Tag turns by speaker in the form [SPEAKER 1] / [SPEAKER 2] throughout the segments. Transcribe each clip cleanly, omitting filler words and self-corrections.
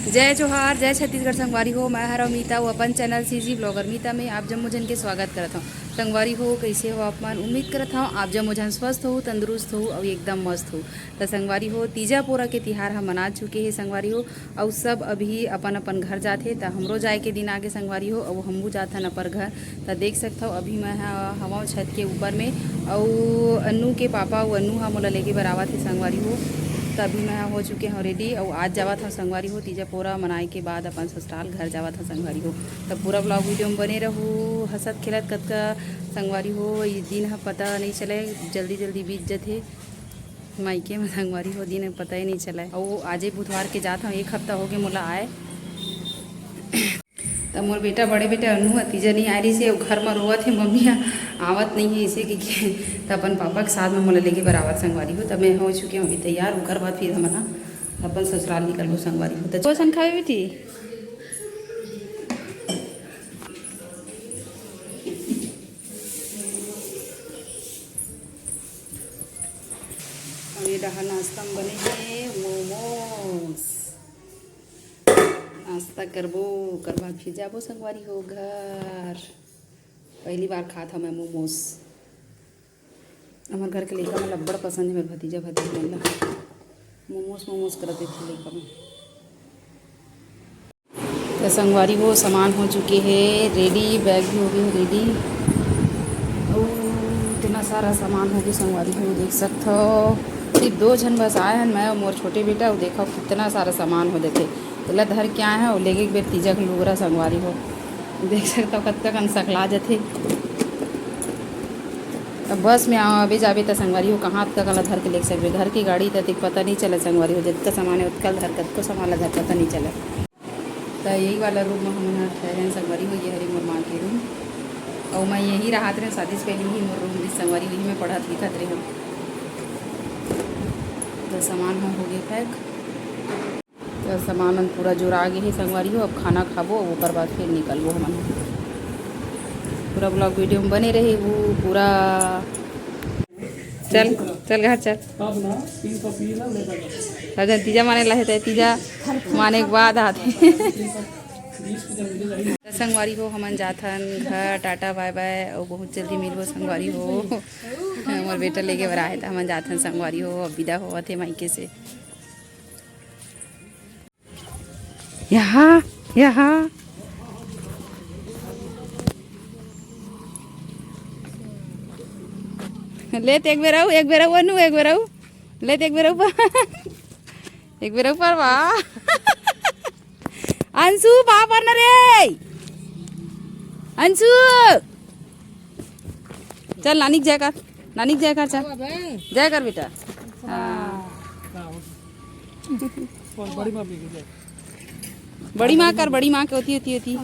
[SPEAKER 1] जय जोहार, जय छत्तीसगढ़। संगवारी हो, मैं हर मीता वो अपन चैनल सीजी ब्लॉगर मीता में आप जब मुझन के स्वागत करता हूँ। संगवारी हो, कैसे हो आप मन? उम्मीद करता हूँ आप जब मुझन स्वस्थ हो, तंदुरुस्त हो और एकदम मस्त हो। तो संगवारी हो, तीजा पोरा के तिहार हम मना चुके हैं संगवारी हो, और सब अभी अपन अपन घर जाते। तो हमरो जाए के दिन आगे संगवारी हो, और हमू जाथन अपन घर। तो देख सकता हूँ अभी मैं हवा छत के ऊपर में, और अन्नू के पापा और अन्नू हम मोला लेके बरावत है संगवारी हो। तभी मैं हो चुके हैं रेडी, और आज जावा था संगवारी हो। तीजा पोरा मनाए के बाद अपन ससुराल घर जावा था संगवारी हो। तब पूरा ब्लॉग वीडियो में बने रहूँ, हंसत खेलत कत का संगवारी हो। ये दिन है पता नहीं चले, जल्दी जल्दी बीत जाते मायके में संगवारी हो। दिन पता ही नहीं चला। और आज बुधवार के जाता हूँ, एक हफ्ता हो गए मोला आए। तब मोर बेटा, बड़े बेटा अनु तीजा नहीं आ रही से, घर में रोवत है मम्मी आवत नहीं है इसे कि तब अपन पापा के साथ में मोला लेके बराबर संगवारी हो। तब मैं हो चुकी हूँ अभी तैयार। ओकर बाद फिर हम अपन ससुराल निकल संगवारी हो। तो सन खाए बेटी अभी रहा नाश्ता में बने हैं मोमोज। नाश्ता करबो, ओकर बाद फिर जाबो संगवारी हो घर। पहली बार खा था मैं मोमोज। हमारे घर के लड़का मतलब बड़ा पसंद है, मेरे भतीजा भतीजा मतलब मोमोज करते थे लड़का में। तो संगवारी हो, सामान हो चुके हैं रेडी, बैग भी हो गए रेडी। इतना सारा सामान हो गया संगवारी हो, देख सकते हो। सिर्फ 2 जन बस आए हैं, मैं और मोर छोटे बेटा। और देखो कितना सारा सामान हो देखे पहला धर के आए हैं, और लेके बेर तीजा के लुगरा संगवारी हो। देख सकते हो कब तक सकला जाते। अब बस में आओ अभी जाबे तो संगवारी हो कहाँ तक अला धर के ले सकते। घर की गाड़ी तो पता नहीं चला संगवारी हो, जितना सामान है उतकल धर कत को सामान धर पता नहीं चला। तो यही वाला रूम में हम यहाँ ठहरे संगवारी हो। ये हरी मोर माँ के रूम, और मैं यही रहा रहे शादी से पहले ही मोर रूम संगवारी हुई में पढ़त लिखत रहे हम। तो सामान हम हो गए पैक। तो सामान पूरा जोड़ा आगे ही संगवारी हो। अब खाना खाबो, ऊपर बाद फिर निकलबो हम। पूरा ब्लॉग वीडियो में बने रहे वो पूरा। चल चल घर चल। अगर तीजा माने लहे तीजा माने के बाद आते संगवारी हो। हमन जाथन घर, टाटा बाय बाय, और बहुत जल्दी मिलबो संगवारी हो। हमारे बेटा लेके बरा है तो हमन जाथन संगवारी हो। अब विदा होवत है मायके से। यहाँ यहाँ लेते एक बेर आऊ अनु, एक बेर आऊ लेते एक बेर एक बेर ऊपर वाह अंशु बापर न रे अंशु चल नानी जय कर, नानी जय कर, चल जय कर बेटा। बड़ी माँ कर, बड़ी माँ के होती होती होती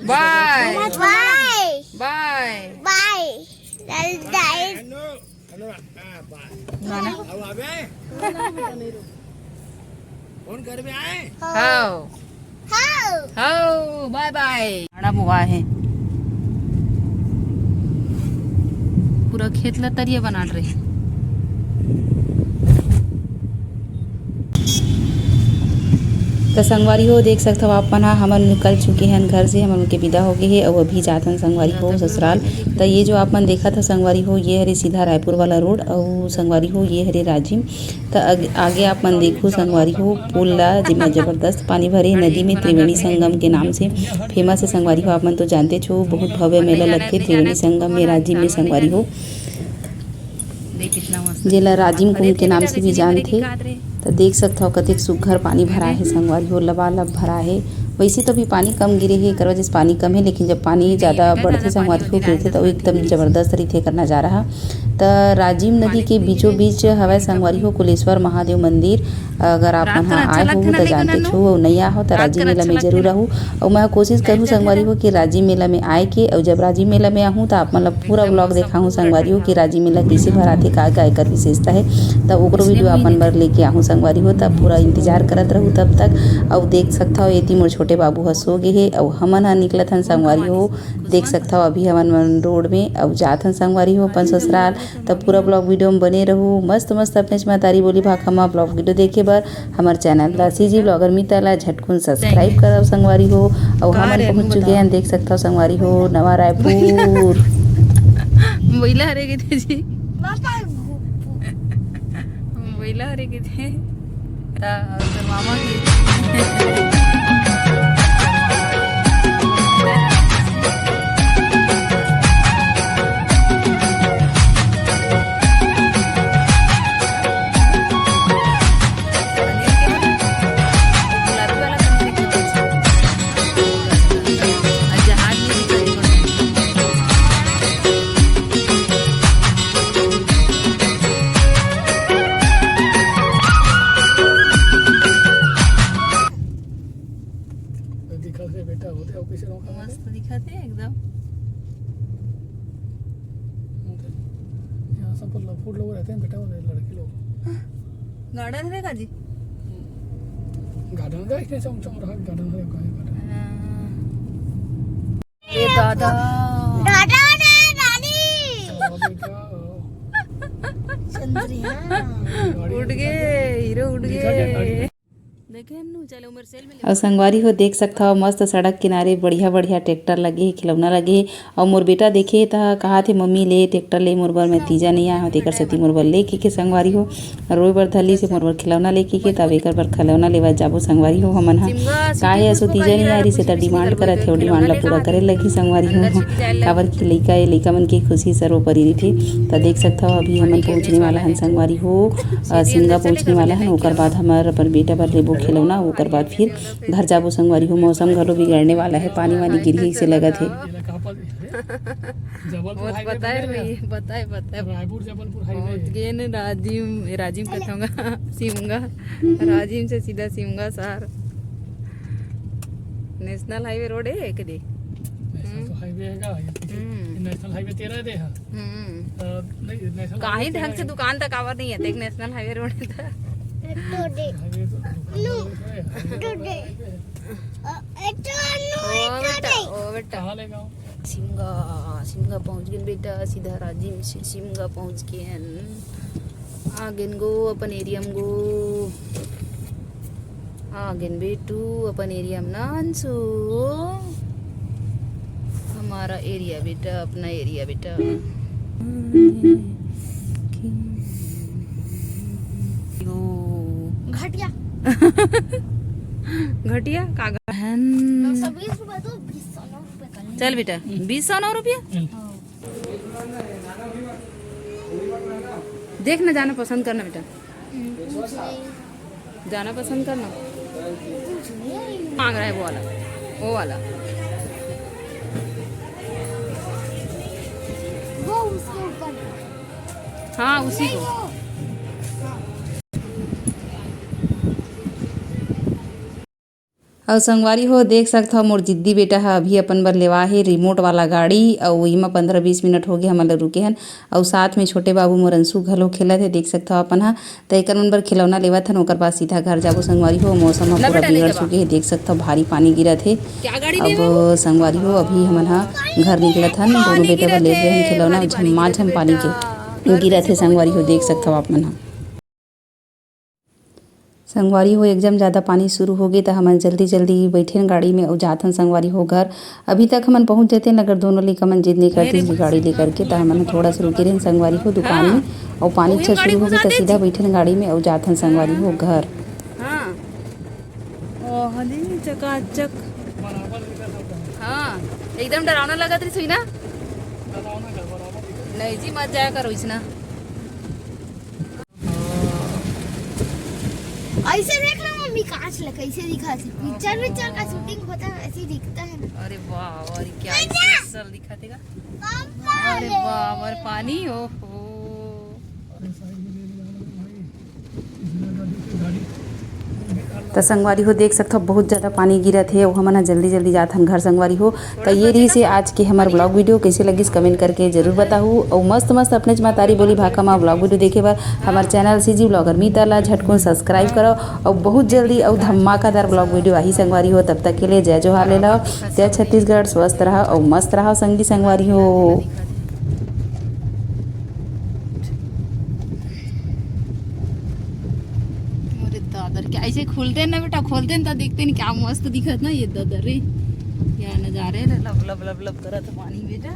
[SPEAKER 1] बाय बाय बाय बाय। कौन घर में आए? हाउ हाउ बाय बाय। बड़ा बुआ है, पूरा खेत ला तरिया बना रहे। तो संगवारी हो देख सकते हो आप मना हमन निकल चुके हैं घर से। हम उनके विदा हो गए हैं, और अभी जाते हैं संगवारी हो ससुराल। तो ये जो आप मन देखा था संगवारी हो, ये हरे सीधा रायपुर वाला रोड, और संगवारी हो ये हरे राजिम। तो आगे आप मन देखो संगवारी हो पुल ला, जिसमें जबरदस्त पानी भरे नदी में त्रिवेणी संगम के नाम से फेमस है संगवारी हो। आप मन तो जानते छो, बहुत भव्य मेला लगते त्रिवेणी संगम में राजिम में संगवारी हो, जेला राजिम कुंड के नाम से भी जानते। तो देख सकते हो कतेक सुघ्घर पानी भरा है संगवारी हो, लबालब भरा है। वैसे तो भी पानी कम गिरे है, कर वजह से पानी कम है, लेकिन जब पानी ज़्यादा बढ़ते संगवारी हो गिरते तो एकदम ज़बरदस्त रीते करना जा रहा। तो राजिम नदी के बीचों बीच हवा संगवारी हो कुलेश्वर महादेव मंदिर। अगर आप वहाँ आए हो तो जानते छो, और नहीं आ हो तो राजिम मेला में जरूर रहूँ। और मैं कोशिश करूँ संगवारी हो कि राजिम मेला में आए के, और जब राजिम मेला में आहूँ तो आप मतलब पूरा ब्लॉग दिखाऊँ संगवारी हो कि राजिम मेला कैसे भराते, का एकर विशेषता है। तब ओकरो वीडियो अपन बर लेके आहूँ। संगवारी हो तब पूरा इंतजार करत रहू तब तक। और देख सकता हो एती मोर छोटे बाबू ह सो गे हे और हमन ह निकलत हन संगवारी हो। देख सकता हो अभी हमन रोड में अब जात हन संगवारी हो अपन ससुराल। तब पूरा ब्लॉग वीडियो में बने रहू मस्त मस्त अपने महतारी बोली भाखा में ब्लॉग वीडियो देखे बर हमार चैनल ला सीजी ब्लॉगर मीता ला झटकुन सब्सक्राइब करब संगवारी हो। और हमन पहुंच चुके हैं देख सकता हो संगवारी हो नवा रायपुर। महिला हरे गए थे जी महिला हरे गए थे मामा की मस्त दिखा थे एकदम।
[SPEAKER 2] यहाँ सब फूड लोग रहते हैं बेटा वाले लड़के लोग।
[SPEAKER 1] गार्डन है का जी
[SPEAKER 2] गार्डन का इतने चमचम रहा गार्डन है गार्डन।
[SPEAKER 1] ये दादा
[SPEAKER 3] दादा ने दादी
[SPEAKER 1] उड़ गए हीरो उड़ गए। और संगवारी हो देख सकता हो मस्त सड़क किनारे बढ़िया बढ़िया ट्रैक्टर लगे हे खिलौना लगे हे। और मोर बेटा देखे ता कहा थे मम्मी ले ट्रैक्टर ले मोर बर मैं तीजा नहीं आया तेकर सेती मोर बर लेके के संगवारी हो रोए बर धली से मोर बर खिलौना लेके के तब एकर बर खिलौना लेवा जाबो संगवारी हो। हमन ह काहे ऐसो तीजा नहीं आ रही से त डिमांड करत हे डिमांड ला पूरा करे लगी संगवारी हो। काबर की लइका मन के खुशी सर्वोपरि रहिथे। त देख सकता हो अभी हमन पहुंचने वाला हन संगवारी हो सिमगा पहुंचने वाला हन। ओकर बाद हमार अपन बेटा बर लेबो खिलौना ओकर बाद फिर घर जाबो संगवारी हो। मौसम घलो बिगड़ने वाला है पानी वानी गिरी से लगत है। बताए
[SPEAKER 2] रायपुर जबलपुर हाईवे
[SPEAKER 1] राजिम कहूँगा सिमगा राजिम से सीधा सिमगा शहर नेशनल हाईवे रोड है एक दे
[SPEAKER 2] हाईवे है नेशनल हाईवे 13 दे है नेशनल
[SPEAKER 1] कहीं ढंग से दुकान तक आवर नहीं है देख नेशनल हाईवे रोड है सिमगा पहुंच गए बेटा सीधा राजिम से सिमगा पहुंच गए आगेन गो अपन एरिया में गो आगेन बेटू अपन एरिया में नानसू हमारा एरिया बेटा अपना एरिया बेटा।
[SPEAKER 3] घटिया
[SPEAKER 1] घटिया कागज चल बेटा 20 रुपया देख ना जाना पसंद करना बेटा जाना पसंद करना मांग रहा है वो वाला
[SPEAKER 3] वो उसके ऊपर
[SPEAKER 1] हाँ उसी को और संगवारी हो देख सकता हो मोर जिद्दी बेटा है अभी अपन बर लेवा है रिमोट वाला गाड़ी और वही में 15-20 मिनट हो गए हमन रुके हन। और साथ में छोटे बाबू मोर अंशु घलो खेलत है देख सकता हो अपन हा तो एक मन बर खिलौना लेवत हन ओकर बाद सीधा घर जाबो संगवारी हो। मौसम ह पूरा बिगड़ चुके है देख सकता हो भारी पानी गिरत है। अब संगवारी हो अभी हमन हा घर निकलत हन दोनों बेटे बर ले हन खिलौना झम पानी के गिरत है संगवारी हो देख सकता हो आप मन हा। संगवारी हो एकदम ज़्यादा पानी शुरू हो गई तो हमन जल्दी बैठे गाड़ी में और जाथन संगवारी हो घर। अभी तक हमन पहुंच जाते अगर दोनों लड़का मन जिद नहीं करती गाड़ी लेकर के तो हमन थोड़ा सा रुके रहे संगवारी हो दुकान में और पानी अच्छा शुरू हो गया तो सीधा बैठे गाड़ी में और जाथन संगवारी हो घर। चकाचक हाँ एकदम डरावना लगा थी ना नहीं जी मत जाया करो इसना
[SPEAKER 3] ऐसे देख ना मम्मी कांच लगा कैसे दिखा थी पिक्चर का शूटिंग होता है ऐसे दिखता है ना।
[SPEAKER 1] अरे वाह और क्या असल दिखातेगा अरे वाह और पानी हो तो संगवारी हो देख सकते हो बहुत ज़्यादा पानी गिरा थे वो हमन जल्दी जल्दी जात हन घर संगवारी हो। तो ये रही से आज के हमार ब्लॉग वीडियो कैसे लगिस कमेंट करके जरूर बताहू। और मस्त मस्त अपने मातारी बोली भाका में ब्लॉग वीडियो देखे बर हमार चैनल सीजी ब्लॉगर मीता ला झटकुन सब्सक्राइब करो। और बहुत जल्दी और धमाकादार ब्लॉग वीडियो आई संगवारी हो। तब तक के लिए जय जोहार ले लो। जय छत्तीसगढ़, स्वस्थ रहा और मस्त रहा संगी संगवारी हो। अरे दादर क्या ऐसे खोलते हैं ना बेटा, खोलते हैं तो देखते हैं क्या मस्त दिखत ना ये दादर रे, क्या नजारे लब लब लब लब करत पानी बेटा।